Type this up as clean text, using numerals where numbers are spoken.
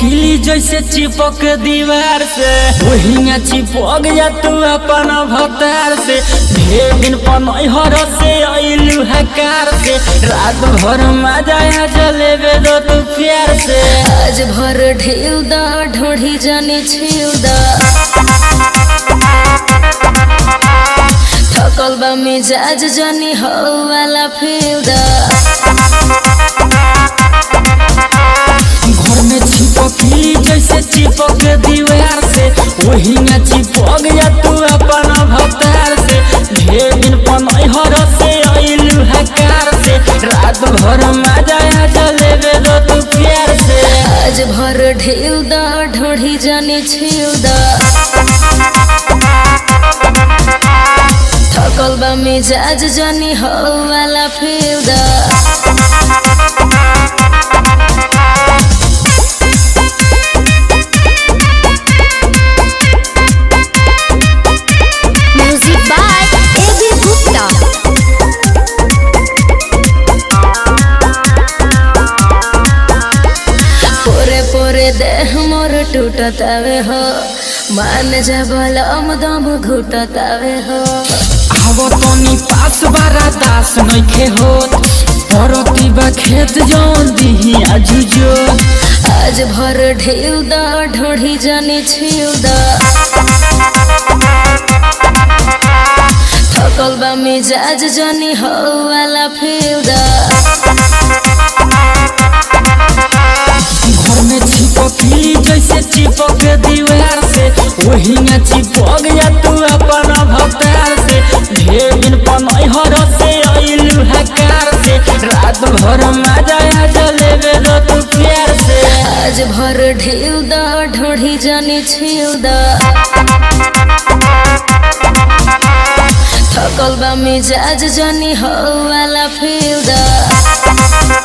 चिपकली जैसे चिपक दीवार से वही चिपक जा तू अपन भतार से। ढेर दिन पनहर से अइलू हकार से रात भर मजा आ जलेबे दो तू प्यार से। आज भर ढेउ दा ढोढ़ी जाने छिउ दा थकल बा मिजाज जानी हो वाला फेउ दा। घर में चिपकली जैसे चिपक दीवार से वही चिपक जा तू अपन भतार से। ढेर दिन पनहर से अइलू हकार से रात भर मजा आ जलेबे दो तू प्यार से। आज भर ढेउ दा ढोढ़ी जाने छिउ दा थकल बा मिजाज जानी हो वाला फेउ दा। देह मोर टूटतावे हो मान जबल दम घुटतावे हो। आवो तनी पास बारा दास नइखे होत परती बा खेत जौन दिही आजुजो। आज भर ढेउ दा ढोढ़ी जाने छिउ दा थकल बा मिजाज जानी हो वाला फेउ दा। घर में चिपकली जैसे चिपक दीवार से वही चिपक जा तू अपन भतार से। ढेर दिन पनहर से अइलू हकार से रात भर मजा आ जलेबे दो तू प्यार से। आज भर ढेउ दा ढोढ़ी जाने छिउ दा थकल बा मिजाज जानी हो वाला फेउ दा।